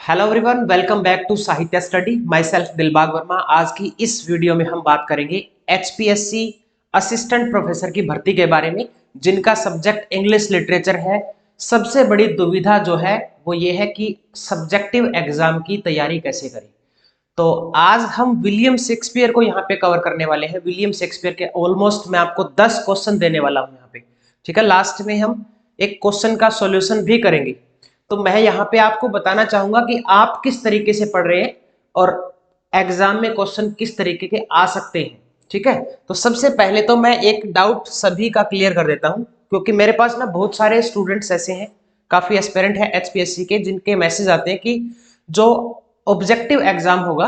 Hello everyone, welcome back to Sahitya study. Myself Dilbag Verma. आज की इस वीडियो में हम बात करेंगे एचपीएससी असिस्टेंट प्रोफेसर की भर्ती के बारे में, जिनका सब्जेक्ट इंग्लिश लिटरेचर है। सबसे बड़ी दुविधा जो है वो ये है कि सब्जेक्टिव एग्जाम की तैयारी कैसे करें। तो आज हम विलियम शेक्सपियर को यहाँ पे कवर करने वाले हैं। विलियम शेक्सपियर के ऑलमोस्ट मैं आपको 10 क्वेश्चन देने वाला हूँ यहाँ पे। ठीक है, लास्ट में हम एक क्वेश्चन का सॉल्यूशन भी करेंगे। तो मैं यहाँ पे आपको बताना चाहूंगा कि आप किस तरीके से पढ़ रहे हैं और एग्जाम में क्वेश्चन किस तरीके के आ सकते हैं। ठीक है, तो सबसे पहले तो मैं एक डाउट सभी का क्लियर कर देता हूँ, क्योंकि मेरे पास ना बहुत सारे स्टूडेंट्स ऐसे हैं, काफी एस्पिरेंट है एचपीएससी के, जिनके मैसेज आते हैं कि जो ऑब्जेक्टिव एग्जाम होगा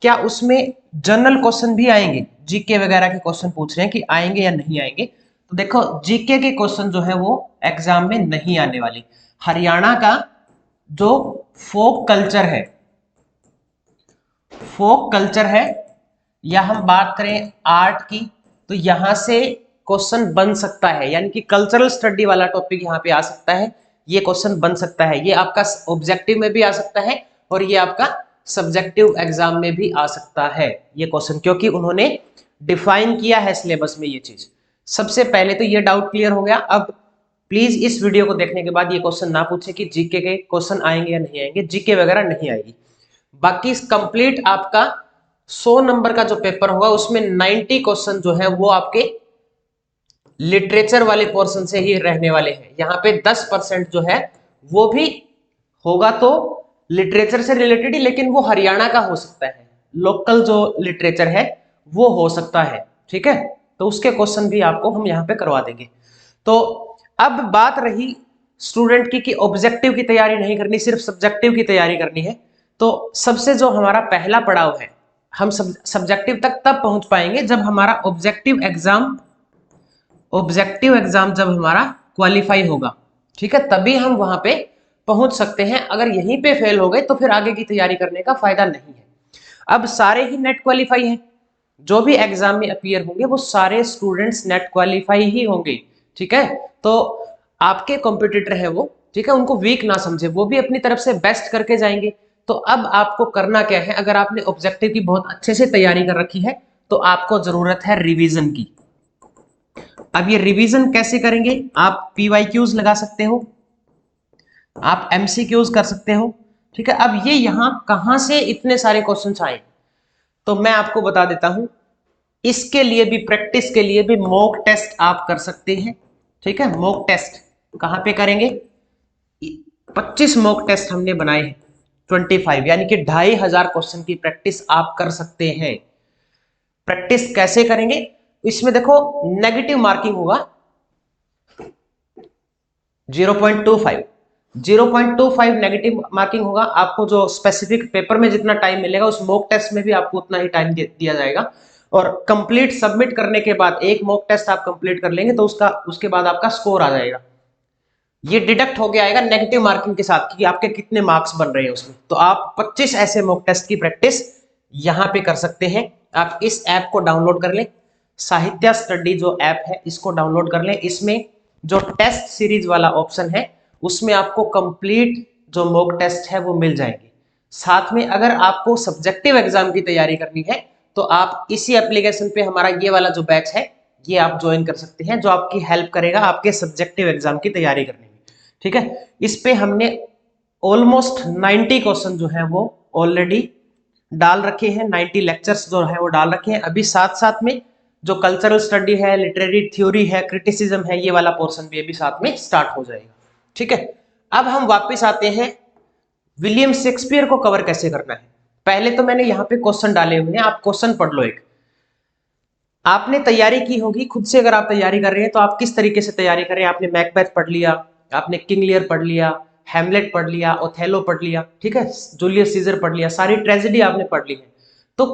क्या उसमें जनरल क्वेश्चन भी आएंगे, जीके वगैरह के क्वेश्चन पूछ रहे हैं कि आएंगे या नहीं आएंगे। तो देखो, जीके के क्वेश्चन जो है वो एग्जाम में नहीं आने वाले। हरियाणा का जो फोक कल्चर है या हम बात करें आर्ट की, तो यहां से क्वेश्चन बन सकता है, यानी कि कल्चरल स्टडी वाला टॉपिक यहां पे आ सकता है। ये क्वेश्चन बन सकता है, ये आपका ऑब्जेक्टिव में भी आ सकता है और ये आपका सब्जेक्टिव एग्जाम में भी आ सकता है ये क्वेश्चन, क्योंकि उन्होंने डिफाइन किया है सिलेबस में ये चीज। सबसे पहले तो ये डाउट क्लियर हो गया। अब प्लीज इस वीडियो को देखने के बाद ये क्वेश्चन ना पूछे कि जीके के क्वेश्चन आएंगे या नहीं आएंगे, जीके वगैरह नहीं आएगी। बाकी कंप्लीट आपका 100 नंबर का जो पेपर होगा उसमें 90 क्वेश्चन जो है वो आपके लिटरेचर वाले पोर्शन से ही रहने वाले हैं। यहाँ पे 10% जो है वो भी होगा तो लिटरेचर से रिलेटेड ही, लेकिन वो हरियाणा का हो सकता है, लोकल जो लिटरेचर है वो हो सकता है। ठीक है, तो उसके क्वेश्चन भी आपको हम यहाँ पे करवा देंगे। तो अब बात रही स्टूडेंट की कि ऑब्जेक्टिव की तैयारी नहीं करनी, सिर्फ सब्जेक्टिव की तैयारी करनी है। तो सबसे जो हमारा पहला पड़ाव है, हम सब्जेक्टिव तक तब पहुंच पाएंगे जब हमारा ऑब्जेक्टिव एग्जाम जब हमारा क्वालिफाई होगा। ठीक है, तभी हम वहां पे पहुंच सकते हैं। अगर यहीं पे फेल हो गए तो फिर आगे की तैयारी करने का फायदा नहीं है। अब सारे ही नेट क्वालिफाई हैं, जो भी एग्जाम में अपीयर होंगे वो सारे स्टूडेंट्स नेट क्वालिफाई ही होंगे। ठीक है, तो आपके कॉम्पिटिटर है वो, ठीक है, उनको वीक ना समझे, वो भी अपनी तरफ से बेस्ट करके जाएंगे। तो अब आपको करना क्या है, अगर आपने ऑब्जेक्टिव की बहुत अच्छे से तैयारी कर रखी है तो आपको जरूरत है रिवीजन की। अब ये रिवीजन कैसे करेंगे, आप पीवाईक्यूज लगा सकते हो, आप एमसीक्यूज कर सकते हो। ठीक है, अब ये यहां कहां से इतने सारे क्वेश्चन आए, तो मैं आपको बता देता हूं। इसके लिए भी, प्रैक्टिस के लिए भी मॉक टेस्ट आप कर सकते हैं। ठीक है, मॉक टेस्ट कहां पे करेंगे, 25 मॉक टेस्ट हमने बनाए हैं, 25 यानी कि 2500 क्वेश्चन की प्रैक्टिस आप कर सकते हैं। प्रैक्टिस कैसे करेंगे, इसमें देखो नेगेटिव मार्किंग होगा 0.25, 0.25 नेगेटिव मार्किंग होगा। आपको जो स्पेसिफिक पेपर में जितना टाइम मिलेगा उस मॉक टेस्ट में भी आपको उतना ही टाइम दिया जाएगा। और कंप्लीट सबमिट करने के बाद, एक मॉक टेस्ट आप कंप्लीट कर लेंगे तो उसके बाद आपका स्कोर आ जाएगा। ये डिडक्ट होके आएगा नेगेटिव मार्किंग के साथ कि आपके कितने मार्क्स बन रहे हैं उसमें। तो आप 25 ऐसे मॉक टेस्ट की प्रैक्टिस यहां पे कर सकते हैं। आप इस ऐप को डाउनलोड कर लें, साहित्य स्टडी जो ऐप है इसको डाउनलोड कर लें। इसमें जो टेस्ट सीरीज वाला ऑप्शन है उसमें आपको कंप्लीट जो मॉक टेस्ट है वो मिल जाएंगे। साथ में अगर आपको सब्जेक्टिव एग्जाम की तैयारी करनी है तो आप इसी एप्लीकेशन पे हमारा ये वाला जो बैच है ये आप ज्वाइन कर सकते हैं, जो आपकी हेल्प करेगा आपके सब्जेक्टिव एग्जाम की तैयारी करने में। ठीक है, इस पे हमने ऑलमोस्ट 90 क्वेश्चन जो है वो ऑलरेडी डाल रखे हैं, 90 लेक्चर्स जो है वो डाल रखे हैं। अभी साथ साथ में जो कल्चरल स्टडी है, लिटरेरी थ्योरी है, क्रिटिसिज्म है, ये वाला पोर्शन भी अभी साथ में स्टार्ट हो जाएगा। ठीक है, अब हम वापस आते हैं विलियम शेक्सपियर को कवर कैसे करना है। पहले तो मैंने यहाँ पे क्वेश्चन डाले हुए हैं, आप क्वेश्चन पढ़ लो। एक आपने तैयारी की होगी खुद से, अगर आप तैयारी कर रहे हैं तो आप किस तरीके से तैयारी करें। आपने मैकबेथ पढ़ लिया, आपने किंग लियर पढ़ लिया, हैमलेट पढ़ लिया, ओथेलो पढ़ लिया, ठीक है, जूलियस सीजर पढ़ लिया, सारी ट्रेजेडी आपने पढ़ ली है। तो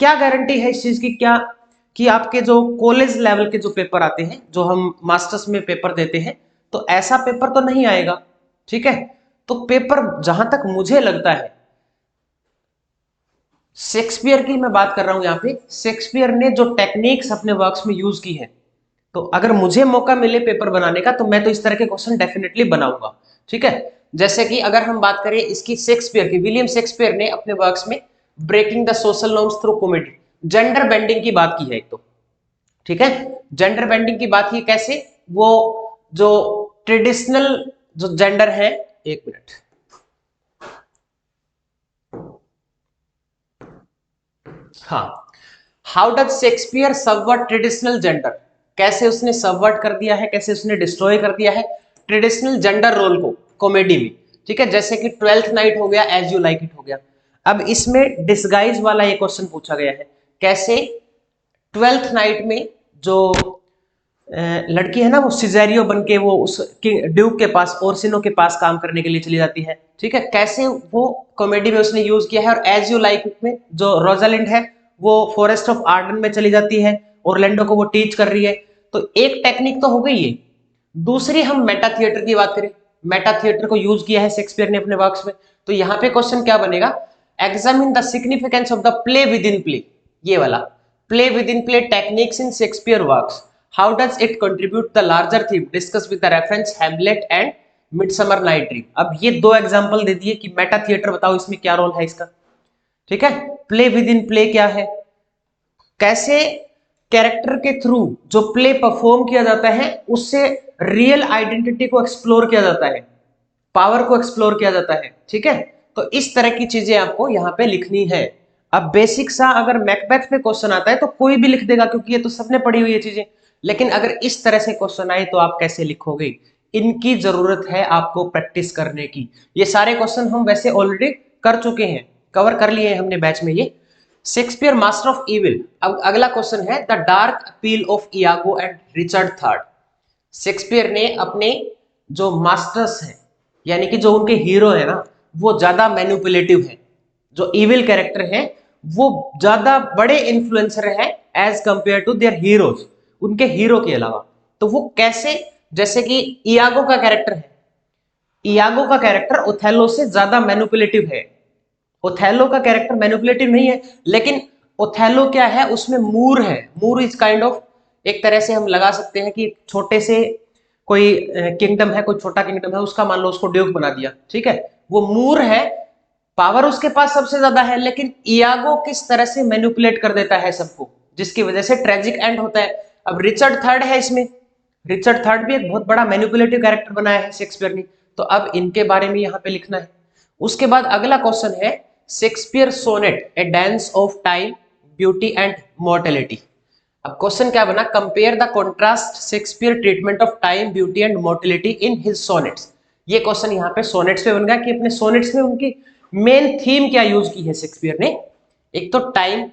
क्या गारंटी है इस चीज की, क्या कि आपके जो कॉलेज लेवल के जो पेपर आते हैं, जो हम मास्टर्स में पेपर देते हैं, तो ऐसा पेपर तो नहीं आएगा। ठीक है, तो पेपर जहां तक मुझे लगता है, शेक्सपियर की मैं बात कर रहा हूं यहाँ पे, शेक्सपियर ने जो टेक्निक्स अपने वर्क्स में यूज की है, तो अगर मुझे मौका मिले पेपर बनाने का तो मैं तो इस तरह के क्वेश्चन डेफिनेटली बनाऊंगा। ठीक है, जैसे कि अगर हम बात करें इसकी शेक्सपियर की, विलियम शेक्सपियर ने अपने वर्क्स में breaking the social norms through comedy gender bending की बात की है एक तो, ठीक है। जेंडर बेंडिंग की बात की कैसे, वो जो ट्रेडिशनल जो जेंडर है, एक मिनट, हाँ, how does Shakespeare subvert traditional gender, कैसे उसने सबवर्ट कर दिया है, कैसे उसने डिस्ट्रॉय कर दिया है ट्रेडिशनल जेंडर रोल को कॉमेडी में, ठीक है। जैसे कि ट्वेल्थ नाइट हो गया, एज यू लाइक इट हो गया। अब इसमें डिसगाइज वाला ये क्वेश्चन पूछा गया है, कैसे ट्वेल्थ नाइट में जो लड़की है ना, वो सिजेरियो बन के वो उस ड्यूक के पास, ओरसिनो के पास काम करने के लिए चली जाती है, ठीक है। कैसे वो कॉमेडी में उसने यूज किया है। और एज यू लाइक इट में जो रोजालिंड है वो फॉरेस्ट ऑफ आर्डन में चली जाती है, ऑरलैंडो को वो टीच कर रही है। तो एक टेक्निक तो हो गई है। दूसरी हम मेटा थिएटर की बात करें, मेटा थिएटर को यूज किया है शेक्सपियर ने अपने वर्क्स में। तो यहाँ पे क्वेश्चन क्या बनेगा, examine the significance of the play with in play, ये वाला play with in play techniques in Shakespeare works, how does it contribute the larger theme discuss with the reference Hamlet and midsummer night dream. अब ये दो example दे दिए कि Meta theatre बताओ इसमें क्या रोल है इसका, ठीक है। प्ले विद इन प्ले क्या है, कैसे कैरेक्टर के थ्रू जो प्ले परफॉर्म किया जाता है उससे रियल आइडेंटिटी को एक्सप्लोर किया जाता है, पावर को एक्सप्लोर किया जाता है, ठीक है। तो इस तरह की चीजें आपको यहाँ पे लिखनी है। अब बेसिक सा अगर मैकबेथ पे क्वेश्चन आता है तो कोई भी लिख देगा, क्योंकि ये तो सबने पढ़ी हुई है चीजें। लेकिन अगर इस तरह से क्वेश्चन आए तो आप कैसे लिखोगे, इनकी जरूरत है आपको प्रैक्टिस करने की। ये सारे क्वेश्चन हम वैसे ऑलरेडी कर चुके हैं, कवर कर लिए हैं हमने बैच में ये। Shakespeare master of evil. अब अगला क्वेश्चन है the dark appeal of Iago and Richard third. Shakespeare ने अपने जो मास्टर्स हैं, यानी कि जो उनके हीरो है ना, वो ज्यादा मैनिपुलेटिव है, जो इविल कैरेक्टर है वो ज्यादा बड़े इन्फ्लुएंसर है as compare to their heroes, उनके हीरो के अलावा। तो वो कैसे, जैसे कि इयागो का कैरेक्टर है, इयागो का कैरेक्टर ओथेलो से ज्यादा मैनिपुलेटिव है। ओथेलो का कैरेक्टर मैनिपुलेटिव नहीं है, लेकिन ओथेलो क्या है, उसमें मूर है। मूर इज काइंड ऑफ, एक तरह से हम लगा सकते हैं कि छोटे से कोई किंगडम है, कोई छोटा किंगडम है, उसका मान लो उसको ड्यूक बना दिया, ठीक है। वो मूर है, पावर उसके पास सबसे ज्यादा है, लेकिन इयागो किस तरह से मैनिपुलेट कर देता है सबको, जिसकी वजह से ट्रेजिक एंड होता है। अब रिचर्ड थर्ड है इसमें, रिचर्ड थर्ड भी एक बहुत बड़ा मैनिपुलेटिव कैरेक्टर बनाया है शेक्सपियर ने। तो अब इनके बारे में यहाँ पे लिखना है। उसके बाद अगला क्वेश्चन है Shakespeare sonnet a dance of time beauty and mortality. अब क्वेश्चन क्या बना, compare the contrast Shakespeare treatment of time beauty and mortality in his sonnets. ये क्वेश्चन यहाँ पे सोनेट्स पे बन गया कि अपने सोनेट्स में उनकी मेन थीम क्या यूज की है शेक्सपियर ने। एक तो टाइम,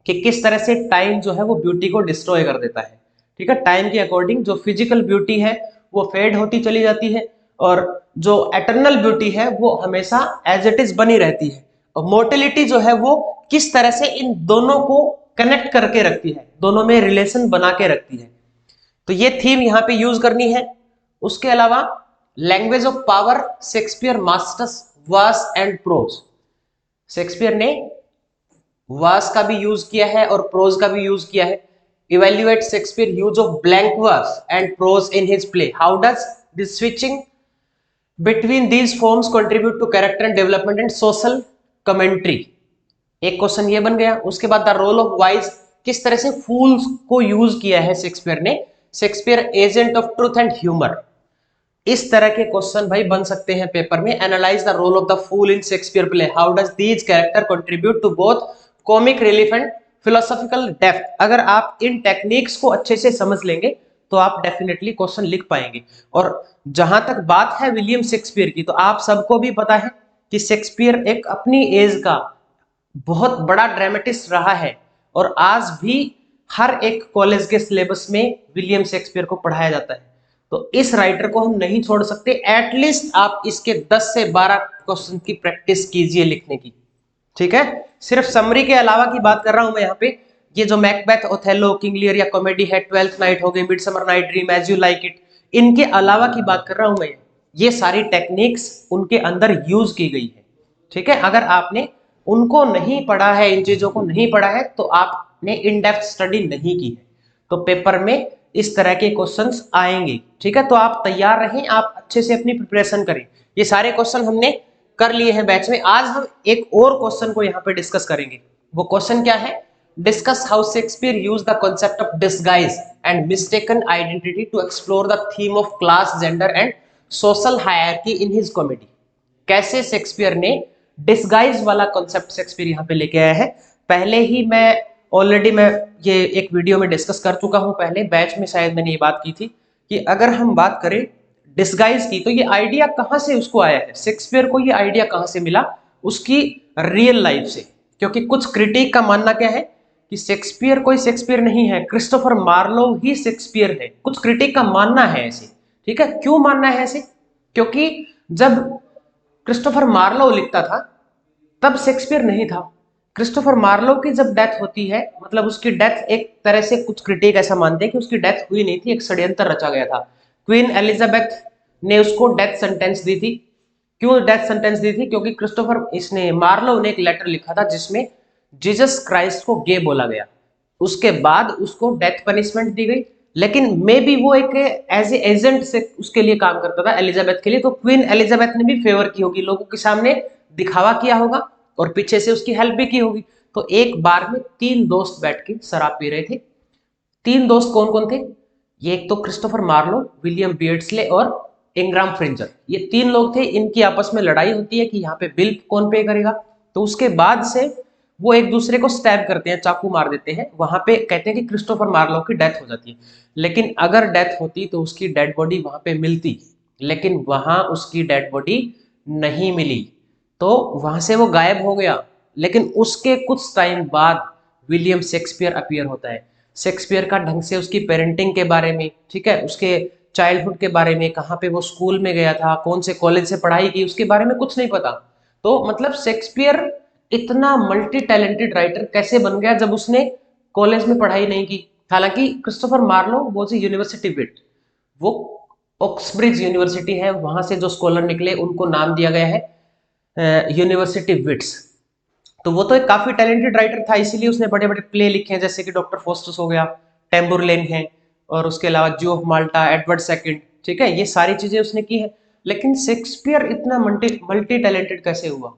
कि किस तरह से टाइम जो है वो ब्यूटी को डिस्ट्रॉय कर देता है, ठीक है। टाइम के अकॉर्डिंग जो फिजिकल ब्यूटी है वो फेड होती चली जाती है, और जो एटर्नल ब्यूटी है वो हमेशा एज इट इज बनी रहती है। और मोर्टेलिटी जो है वो किस तरह से इन दोनों को कनेक्ट करके रखती है, दोनों में रिलेशन बना के रखती है। तो ये थीम यहाँ पे यूज करनी है। उसके अलावा language of power, Shakespeare masters verse and prose. Shakespeare ने वर्स का भी यूज किया है और प्रोज का भी यूज किया है। Evaluate Shakespeare use of blank verse and prose in his play, how does this switching between these forms contribute to character and development and social commentary. एक क्वेश्चन ये बन गया। उसके बाद द रोल ऑफ वाइज, किस तरह से फूल्स को यूज किया है शेक्सपियर ने, Shakespeare agent of truth and humour. इस तरह के क्वेश्चन भाई बन सकते हैं पेपर में। Analyse the role of the fool in Shakespeare play, how does these character contribute to both comic relief and philosophical depth. अगर आप इन टेक्निक्स को अच्छे से समझ लेंगे तो आप डेफिनेटली क्वेश्चन लिख पाएंगे। और जहां तक बात है विलियम शेक्सपियर की, तो आप सबको भी पता है कि शेक्सपियर एक अपनी एज का बहुत बड़ा ड्रामेटिस्ट रहा है, और आज भी हर एक कॉलेज के सिलेबस में विलियम शेक्सपियर को पढ़ाया जाता है। तो इस राइटर को हम नहीं छोड़ सकते। एटलीस्ट आप इसके 10 से 12 क्वेश्चन की प्रैक्टिस कीजिए लिखने की, ठीक है। सिर्फ समरी के अलावा की बात कर रहा हूं मैं यहाँ पे। ये जो मैकबेथ, ओथेलो, किंग लियर या कॉमेडी है, ट्वेल्थ नाइट हो गई, midsummer night dream, as you like it, इनके अलावा की बात कर रहा हूं मैं। ये सारी टेक्निक्स उनके अंदर यूज की गई है, ठीक है। अगर आपने उनको नहीं पढ़ा है, इन चीजों को नहीं पढ़ा है, तो आपने इन डेप्थ स्टडी नहीं की है। तो पेपर में इस तरह के क्वेश्चंस आएंगे, ठीक है। तो आप तैयार रहें, आप अच्छे से अपनी प्रिपरेशन करें। ये सारे क्वेश्चन हमने कर लिए हैं बैच में। आज हम एक और क्वेश्चन को यहाँ पे डिस्कस करेंगे। वो क्वेश्चन क्या है? Discuss how Shakespeare use the concept of disguise and mistaken identity to explore the theme of class, gender and social hierarchy in his comedy. कैसे शेक्सपियर ने डिस्गाइज वाला कॉन्सेप्ट शेक्सपियर यहाँ पे लेके आया है। पहले ही ऑलरेडी मैं ये एक वीडियो में डिस्कस कर चुका हूं, पहले बैच में शायद मैंने ये बात की थी कि अगर हम बात करें डिस्गाइज की, तो ये आइडिया कहां से उसको आया है, शेक्सपियर को ये आइडिया कहां से मिला? उसकी रियल लाइफ से। क्योंकि कुछ क्रिटिक का मानना क्या है कि शेक्सपियर कोई शेक्सपियर नहीं है, क्रिस्टोफर मार्लो ही शेक्सपियर है। कुछ क्रिटिक का मानना है ऐसे, ठीक है। क्यों मानना है ऐसे? क्योंकि जब क्रिस्टोफर मार्लो लिखता था तब शेक्सपियर नहीं था। क्रिस्टोफर मार्लो की जब डेथ होती है, मतलब उसकी डेथ एक तरह से कुछ क्रिटिक ऐसा मानते हैं कि उसकी डेथ हुई नहीं थी, एक षड्यंत्र रचा गया था। क्वीन एलिजाबेथ ने उसको डेथ सेंटेंस दी थी। क्यों डेथ सेंटेंस दी थी? क्योंकि इसने मार्लो ने एक लेटर लिखा था जिसमें जीसस क्राइस्ट को गे बोला गया। उसके बाद उसको डेथ पनिशमेंट दी गई, लेकिन मे बी वो एक एज ए एजेंट से उसके लिए काम करता था एलिजाबेथ के लिए। तो क्वीन एलिजाबेथ ने भी फेवर की होगी, लोगों के सामने दिखावा किया होगा और पीछे से उसकी हेल्प भी की होगी। तो एक बार में 3 दोस्त बैठ के शराब पी रहे थे। 3 दोस्त कौन कौन थे? ये एक तो क्रिस्टोफर मार्लो, विलियम बियर्डस्ले और इंग्राम फ्रिंजर। ये 3 लोग थे। इनकी आपस में लड़ाई होती है कि यहाँ पे बिल कौन पे करेगा। तो उसके बाद से वो एक दूसरे को स्टैब करते हैं, चाकू मार देते हैं। वहां पे कहते हैं कि क्रिस्टोफर मार्लो की डेथ हो जाती है। लेकिन अगर डेथ होती तो उसकी डेड बॉडी वहां पे मिलती, लेकिन वहां उसकी डेड बॉडी नहीं मिली, तो वहां से वो गायब हो गया। लेकिन उसके कुछ टाइम बाद विलियम शेक्सपियर अपीयर होता है। शेक्सपियर का ढंग से उसकी पेरेंटिंग के बारे में, ठीक है, उसके चाइल्डहुड के बारे में, कहाँ पे वो स्कूल में गया था, कौन से कॉलेज से पढ़ाई की, उसके बारे में कुछ नहीं पता। तो मतलब शेक्सपियर इतना मल्टी टैलेंटेड राइटर कैसे बन गया जब उसने कॉलेज में पढ़ाई नहीं की? हालांकि Christopher Marlowe was a university wit, वो ऑक्सब्रिज यूनिवर्सिटी है, वहां से जो स्कॉलर निकले उनको नाम दिया गया है यूनिवर्सिटी विट्स। तो वो तो एक काफी टैलेंटेड राइटर था, इसीलिए उसने बड़े बड़े प्ले लिखे हैं, जैसे कि डॉक्टर फोस्टस हो गया, टेम्बुरलेन है, और उसके अलावा ज्यू ऑफ माल्टा, एडवर्ड सेकंड, ठीक है, ये सारी चीजें उसने की है। लेकिन शेक्सपियर इतना मल्टी टैलेंटेड कैसे हुआ?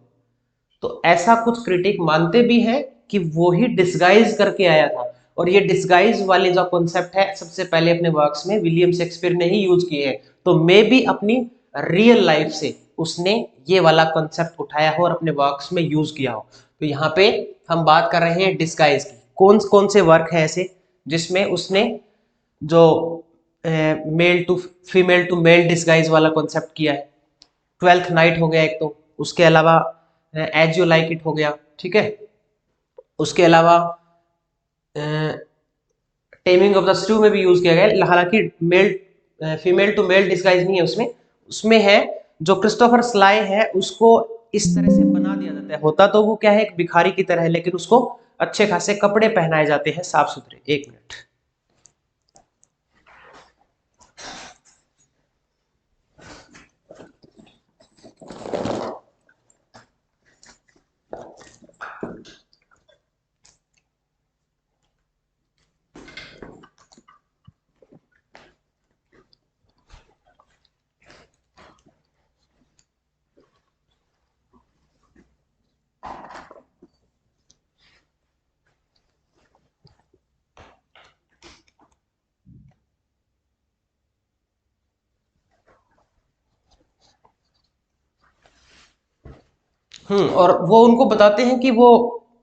तो ऐसा कुछ क्रिटिक मानते भी हैं कि वो ही डिस्गाइज करके आया था। और ये डिस्गाइज वाले जो कॉन्सेप्ट है सबसे पहले अपने वर्क्स में विलियम शेक्सपियर ने ही यूज किए हैं। तो मे भी अपनी रियल लाइफ से उसने ये वाला कॉन्सेप्ट उठाया हो और अपने वर्क्स में यूज किया हो। तो यहाँ पे हम बात कर रहे हैं डिस्गाइज की। कौन कौन से वर्क हैं ऐसे जिसमें उसने जो मेल टू मेल डिस्गाइज वाला कॉन्सेप्ट किया है? ट्वेल्थ नाइट हो गया एक तो, उसके अलावा एज यू लाइक इट हो गया, ठीक है, उसके अलावा टेमिंग ऑफ द स्टू में भी यूज किया गया। हालांकि male female to male disguise नहीं है उसमें, उसमें है जो क्रिस्टोफर स्लाई है उसको इस तरह से बना दिया जाता है। होता तो वो क्या है, एक भिखारी की तरह है, लेकिन उसको अच्छे खासे कपड़े पहनाए जाते हैं, साफ सुथरे। 1 मिनट। और वो उनको बताते हैं कि वो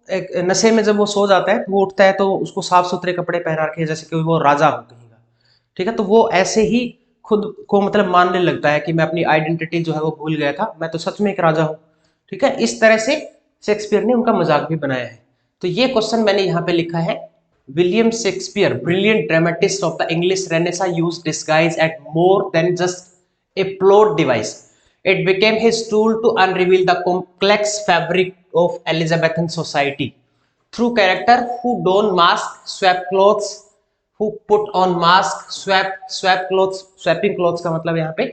एक नशे में जब वो सो जाता है, वो उठता है तो उसको साफ सुथरे कपड़े पहना रखे हैं जैसे कि वो राजा हो कहीं का, ठीक है। तो वो ऐसे ही खुद को मतलब मानने लगता है कि मैं अपनी आइडेंटिटी जो है वो भूल गया था, मैं तो सच में एक राजा हूँ, ठीक है। इस तरह से शेक्सपियर ने उनका मजाक भी बनाया है। तो ये क्वेश्चन मैंने यहाँ पे लिखा है, William Shakespeare brilliant dramatist of the English renaissance use disguise at more than just a plot device. It became his tool to unravel the complex fabric of Elizabethan society through character who don mask, swap clothes, who put on mask, swap clothes. Swapping clothes का मतलब यहाँ पे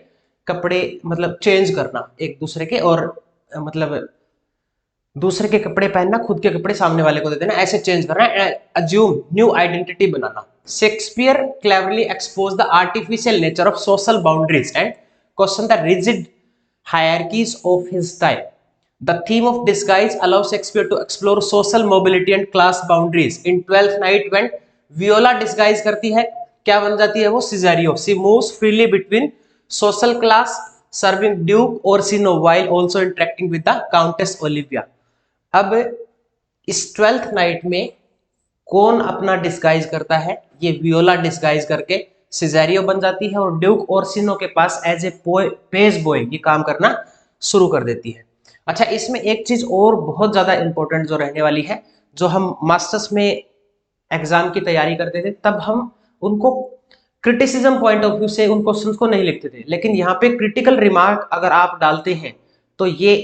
कपड़े मतलब change करना एक दूसरे के, और मतलब दूसरे के कपड़े पहनना, खुद के कपड़े सामने वाले को दे देना, ऐसे चेंज करना, assume new identity banana. Shakespeare cleverly expose the artificial nature of social boundaries and question the rigid hierarchies of his time. The theme of disguise allows Shakespeare to explore social mobility and class boundaries. In Twelfth Night, when Viola disguise करती है, क्या बन जाती है वो? Cesario. She moves freely between social class, serving Duke Orsino while also interacting with the Countess Olivia. अब इस twelfth night में कौन अपना डिस्गाइज करता है? ये वियोला डिस्गाइज करके सिजेरियो बन जाती है और ड्यूक ओर्सिनो के पास एज ए पेज बॉय ये काम करना शुरू कर देती है। अच्छा, इसमें एक चीज और बहुत ज्यादा इंपॉर्टेंट जो रहने वाली है, जो हम मास्टर्स में एग्जाम की तैयारी करते थे तब हम उनको क्रिटिसिज्म पॉइंट ऑफ व्यू से उन क्वेश्चंस को नहीं लिखते थे, लेकिन यहाँ पे क्रिटिकल रिमार्क अगर आप डालते हैं तो ये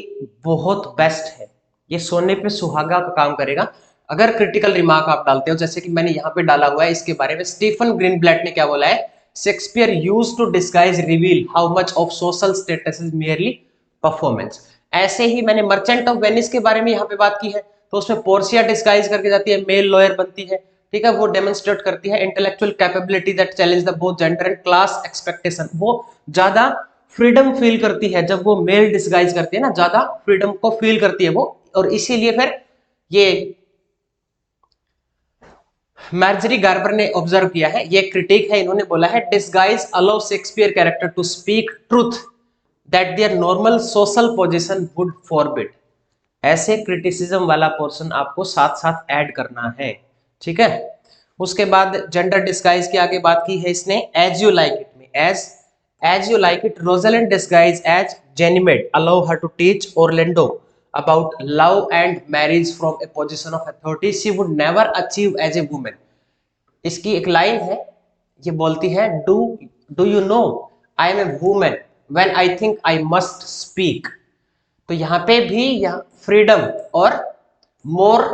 बहुत बेस्ट है, ये सोने पे सुहागा का काम करेगा। अगर क्रिटिकल रिमार्क आप डालते हो, जैसे कि मैंने यहाँ पे डाला हुआ है इसके बारे में, स्टीफन ग्रीनब्लैट ने क्या बोला है? Shakespeare used to disguise reveal how much of social status is merely performance. ऐसे ही मैंने मर्चेंट ऑफ वेनिस के बारे में यहाँ पे बात की है, तो उसमें पोर्सिया डिस्गाइज करके जाती है, मेल लॉयर बनती है, ठीक है, वो डेमोन्स्ट्रेट करती है intellectual capability that challenge the both gender and class expectation. वो ज्यादा फ्रीडम फील करती है जब वो मेल डिस्गाइज करती है ना, ज्यादा फ्रीडम को फील करती है वो, और इसीलिए फिर ये मार्जरी गार्बर ने ऑब्जर्व किया है, ये क्रिटिक है, इन्होंने बोला है disguise allow Shakespeare character to speak truth that their normal social position would forbid. ऐसे क्रिटिसिज्म वाला पोर्शन आपको साथ साथ ऐड करना है, ठीक है। उसके बाद जेंडर डिस्गाइज की आगे बात की है इसने एज यू लाइक इट में, as you like it Rosalind disguise as Ganymede allow her to teach Orlando about love and marriage from a position of authority she would never achieve as a woman। इसकी एक line है, ये बोलती है do you know I am a woman when I think I must speak। तो यहाँ पे भी यह फ्रीडम और मोर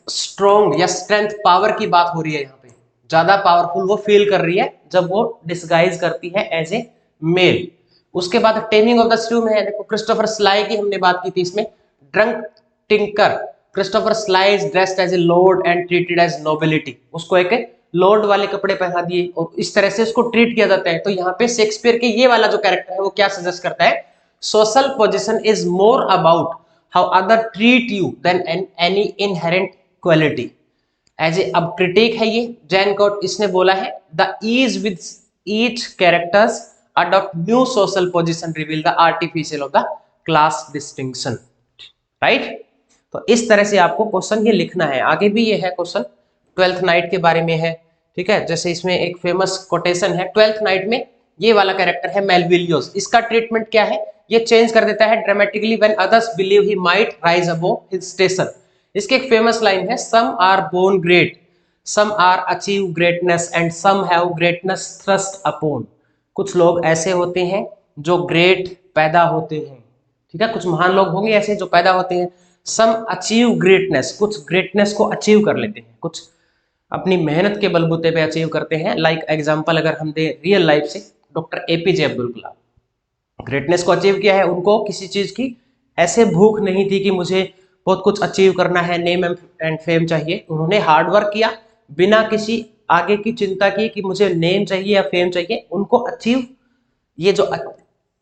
स्ट्रॉन्ग या स्ट्रेंथ पावर की बात हो रही है, यहाँ पे ज्यादा पावरफुल वो फील कर रही है जब वो डिस्गाइज करती है एज ए मेल। उसके बाद टेमिंग ऑफ द स्टू में है, देखो क्रिस्टोफर स्लाई की हमने बात की थी इसमें, drunk tinker, Christopher Sly is dressed as a lord and treated as nobility, उसको एक लॉर्ड वाले कपड़े पहना दिए और इस तरह से उसको ट्रीट किया जाता है। तो यहाँ पे शेक्सपियर के ये वाला जो कैरेक्टर है वो क्या सजेस्ट करता है? Social position is more about how other treat you than any inherent quality. As a अब क्रिटिक है ये जैन कॉट, इसने बोला है the ease with each characters adopt new social position reveal the artificial of the class distinction, right? तो इस तरह से आपको क्वेश्चन ये लिखना है। आगे भी ये है क्वेश्चन, ट्वेल्थ नाइट के बारे में है, ठीक है। जैसे इसमें एक फेमस कोटेशन है, ट्वेल्थ नाइट में ये वाला कैरेक्टर है मेलविलियोस, इसका ट्रीटमेंट क्या है? ये चेंज कर देता है dramatically when others believe he might rise above his station. इसकी एक फेमस लाइन है, some are born great, some are achieve greatness and some have greatness thrust upon. कुछ लोग ऐसे होते हैं जो ग्रेट पैदा होते हैं, ठीक है, कुछ महान लोग होंगे ऐसे जो पैदा होते हैं। सम अचीव ग्रेटनेस, कुछ ग्रेटनेस को अचीव कर लेते हैं, कुछ अपनी मेहनत के बलबूते पे अचीव करते हैं। लाइक एग्जांपल अगर हम दे रियल लाइफ से, doctor APJ Abdul Kalam greatness को अचीव किया है, उनको किसी चीज की ऐसे भूख नहीं थी कि मुझे बहुत कुछ अचीव करना है, नेम एंड फेम चाहिए। उन्होंने हार्डवर्क किया बिना किसी आगे की चिंता की कि मुझे नेम चाहिए या फेम चाहिए, उनको अचीव, ये जो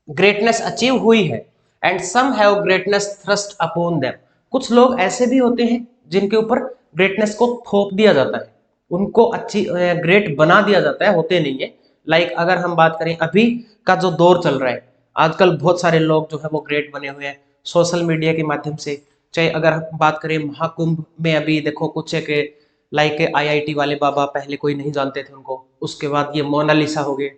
ग्रेटनेस अचीव हुई है। And some have greatness thrust upon them, कुछ लोग ऐसे भी होते हैं जिनके ऊपर ग्रेटनेस को थोप दिया जाता है, उनको अच्छी ग्रेट बना दिया जाता है, होते नहीं है। लाइक अगर हम बात करें अभी का जो दौर चल रहा है, आजकल बहुत सारे लोग जो है वो ग्रेट बने हुए हैं सोशल मीडिया के माध्यम से। चाहे अगर हम बात करें महाकुंभ में, अभी देखो कुछ एक लाइक आईआईटी वाले बाबा, पहले कोई नहीं जानते थे उनको, उसके बाद ये मोनालिसा हो गए,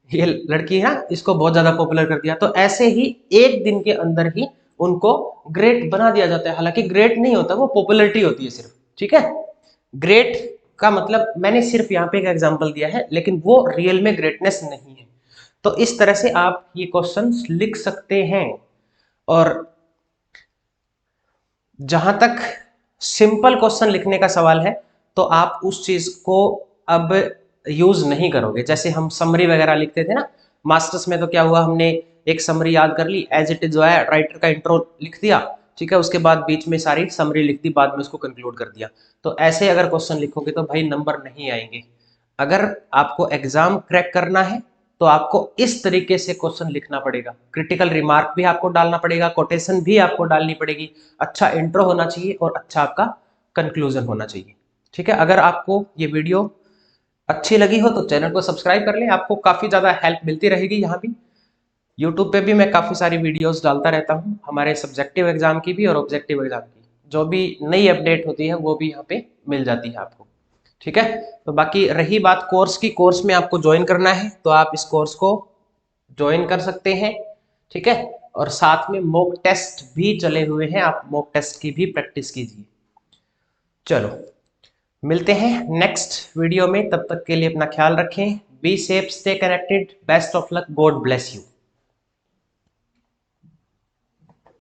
ये लड़की है इसको बहुत ज्यादा पॉपुलर कर दिया। तो ऐसे ही एक दिन के अंदर ही उनको ग्रेट बना दिया जाता है, हालांकि ग्रेट नहीं होता, वो पॉपुलरिटी होती है सिर्फ, ठीक है। ग्रेट का मतलब मैंने सिर्फ यहाँ पे एक एग्जांपल दिया है, लेकिन वो रियल में ग्रेटनेस नहीं है। तो इस तरह से आप ये क्वेश्चन लिख सकते हैं। और जहां तक सिंपल क्वेश्चन लिखने का सवाल है तो आप उस चीज को अब यूज नहीं करोगे। जैसे हम समरी वगैरह लिखते थे ना मास्टर्स में, तो क्या हुआ, हमने एक समरी याद कर ली, एज इट इज जो है राइटर का इंट्रो लिख दिया, ठीक है, उसके बाद बीच में सारी समरी लिख दी, बाद में उसको कंक्लूड कर दिया। तो ऐसे अगर क्वेश्चन लिखोगे तो भाई नंबर नहीं आएंगे। अगर आपको एग्जाम क्रैक करना है तो आपको इस तरीके से क्वेश्चन लिखना पड़ेगा। क्रिटिकल रिमार्क भी आपको डालना पड़ेगा, कोटेशन भी आपको डालनी पड़ेगी, अच्छा इंट्रो होना चाहिए और अच्छा आपका कंक्लूजन होना चाहिए। ठीक है, अगर आपको ये वीडियो अच्छी लगी हो तो चैनल को सब्सक्राइब कर लें, आपको काफ़ी ज़्यादा हेल्प मिलती रहेगी। यहाँ भी यूट्यूब पे भी मैं काफ़ी सारी वीडियोस डालता रहता हूँ, हमारे सब्जेक्टिव एग्जाम की भी और ऑब्जेक्टिव एग्जाम की, जो भी नई अपडेट होती है वो भी यहाँ पे मिल जाती है आपको। ठीक है, तो बाकी रही बात कोर्स की, कोर्स में आपको ज्वाइन करना है तो आप इस कोर्स को ज्वाइन कर सकते हैं। ठीक है, और साथ में मॉक टेस्ट भी चले हुए हैं, आप मॉक टेस्ट की भी प्रैक्टिस कीजिए। चलो मिलते हैं नेक्स्ट वीडियो में, तब तक के लिए अपना ख्याल रखें। Be safe, stay connected, best of luck, God bless you.